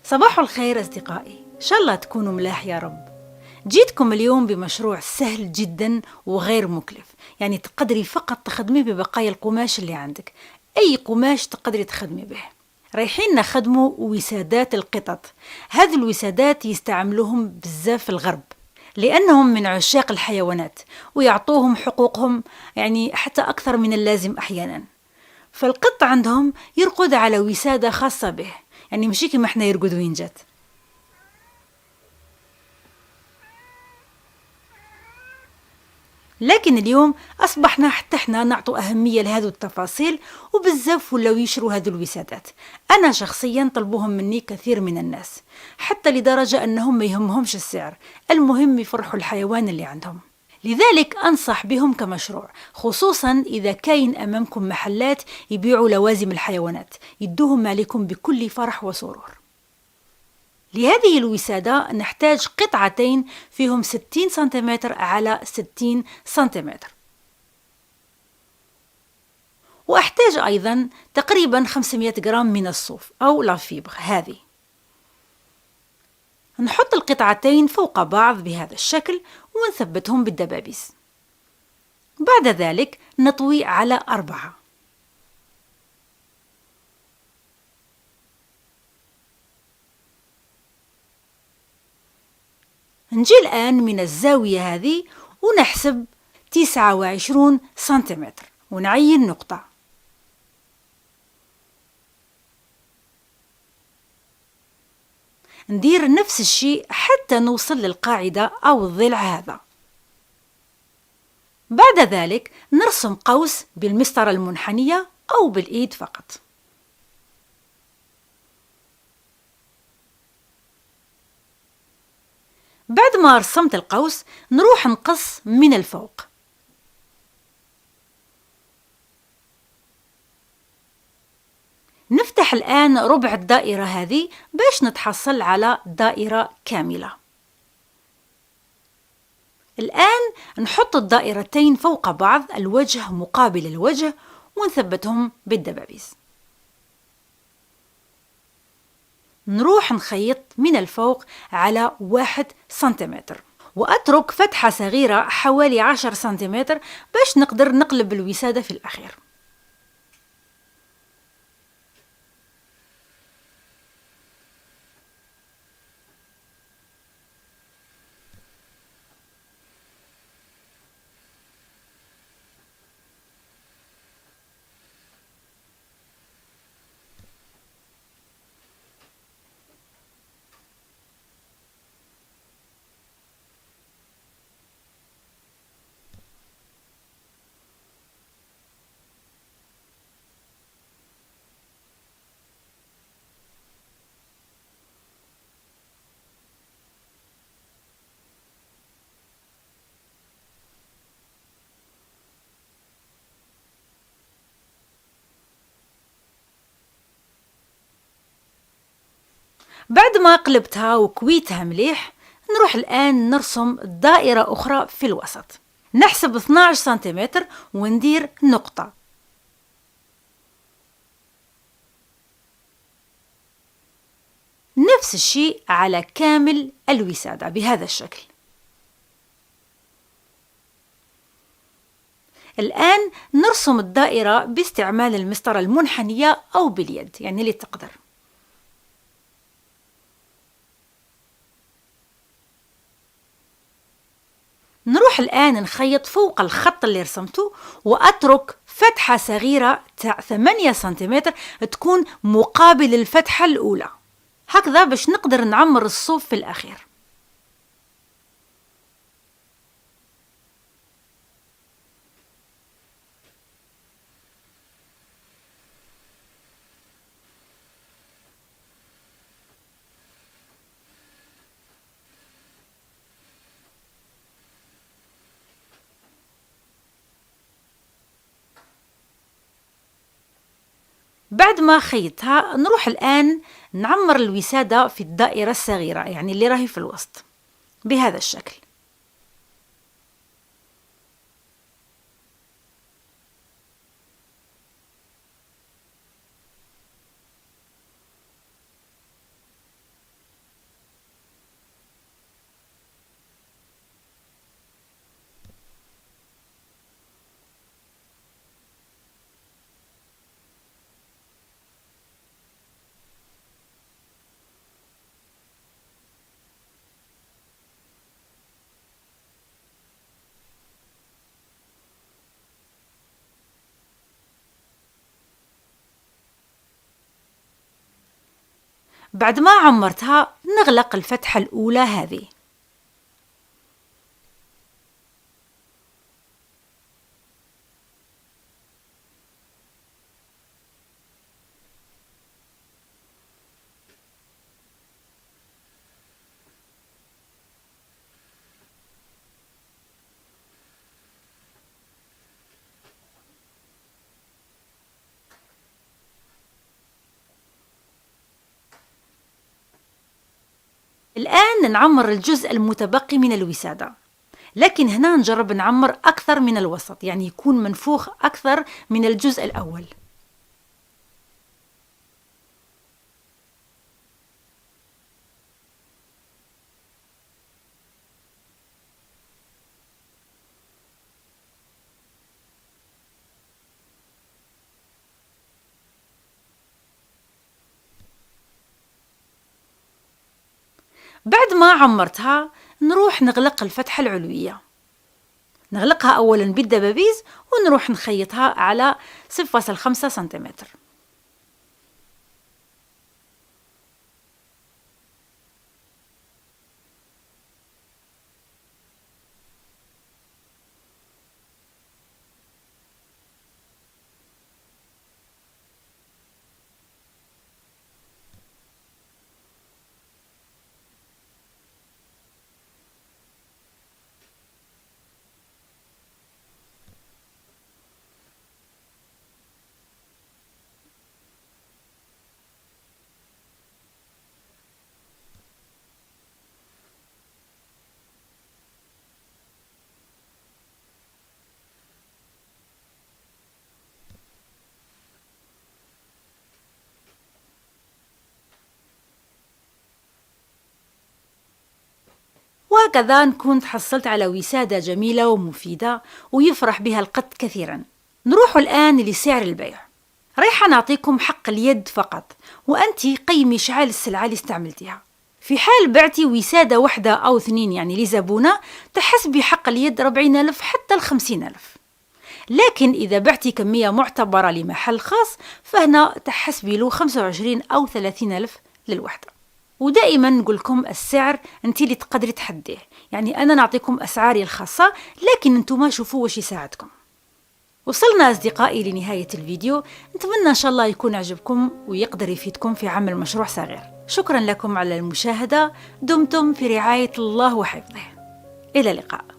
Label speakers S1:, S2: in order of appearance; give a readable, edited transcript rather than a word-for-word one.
S1: صباح الخير أصدقائي، إن شاء الله تكونوا ملاح يا رب. جيتكم اليوم بمشروع سهل جدا وغير مكلف، يعني تقدري فقط تخدمي ببقايا القماش اللي عندك. أي قماش تقدري تخدمي به. رايحين نخدموا وسادات القطط. هذه الوسادات يستعملوهم بزاف في الغرب، لأنهم من عشاق الحيوانات ويعطوهم حقوقهم، يعني حتى أكثر من اللازم أحيانا. فالقط عندهم يرقد على وسادة خاصة به، يعني مشي كما احنا يرقد وين جات. لكن اليوم أصبحنا حتى احنا نعطوا أهمية لهذو التفاصيل، وبزاف ولاو يشروا هذو الوسادات. أنا شخصيا طلبوهم مني كثير من الناس، حتى لدرجة أنهم ما يهمهمش السعر، المهم يفرحوا الحيوان اللي عندهم. لذلك أنصح بهم كمشروع، خصوصا إذا كاين أمامكم محلات يبيعوا لوازم الحيوانات، يدوهم عليكم بكل فرح وسرور. لهذه الوسادة نحتاج قطعتين فيهم 60 سنتيمتر على 60 سنتيمتر، وأحتاج أيضا تقريبا 500 جرام من الصوف أو لافيبر. هذه نحط القطعتين فوق بعض بهذا الشكل ونثبتهم بالدبابيس. بعد ذلك نطوي على 4. نجي الآن من الزاوية هذه ونحسب 29 سنتيمتر ونعين نقطة. ندير نفس الشيء حتى نوصل للقاعدة أو الضلع هذا. بعد ذلك نرسم قوس بالمسطرة المنحنية أو بالإيد فقط. بعد ما رسمت القوس نروح نقص من الفوق. نفتح الآن ربع الدائرة هذه باش نتحصل على دائرة كاملة. الآن نحط الدائرتين فوق بعض، الوجه مقابل الوجه، ونثبتهم بالدبابيس. نروح نخيط من الفوق على 1 سنتيمتر، وأترك فتحة صغيرة حوالي 10 سنتيمتر باش نقدر نقلب الوسادة في الأخير. بعد ما قلبتها وكويتها مليح، نروح الآن نرسم دائرة أخرى في الوسط. نحسب 12 سنتيمتر وندير نقطة. نفس الشيء على كامل الوسادة بهذا الشكل. الآن نرسم الدائرة باستعمال المسطرة المنحنية أو باليد، يعني اللي تقدر. نروح الآن نخيط فوق الخط اللي رسمته، وأترك فتحة صغيرة تاع 8 سنتيمتر تكون مقابل الفتحة الأولى، هكذا باش نقدر نعمر الصوف في الأخير. بعد ما خيطها نروح الآن نعمر الوسادة في الدائرة الصغيرة، يعني اللي راهي في الوسط بهذا الشكل. بعد ما عمرتها نغلق الفتحة الأولى هذه. الآن نعمر الجزء المتبقي من الوسادة، لكن هنا نجرب نعمر أكثر من الوسط، يعني يكون منفوخ أكثر من الجزء الأول. بعد ما عمرتها نروح نغلق الفتحة العلوية، نغلقها أولا بالدبابيز ونروح نخيطها على 0.5 سنتيمتر. وهكذا نكون تحصلت على وسادة جميلة ومفيدة ويفرح بها القط كثيرا. نروح الآن لسعر البيع. رايحة نعطيكم حق اليد فقط، وأنتي قيمي شحال السلعة اللي استعملتيها. في حال بعتي وسادة واحدة أو اثنين يعني لزبونة تحسبي حق اليد 40,000 حتى 50,000. لكن إذا بعتي كمية معتبرة لمحل خاص فهنا تحسبي له 25 أو 30,000 للوحدة. ودائما نقولكم السعر انت اللي تقدري تحديه، يعني أنا نعطيكم أسعاري الخاصة لكن انتم شوفوا واش يساعدكم. وصلنا أصدقائي لنهاية الفيديو، نتمنى إن شاء الله يكون عجبكم ويقدر يفيدكم في عمل مشروع صغير. شكرا لكم على المشاهدة، دمتم في رعاية الله وحفظه، إلى اللقاء.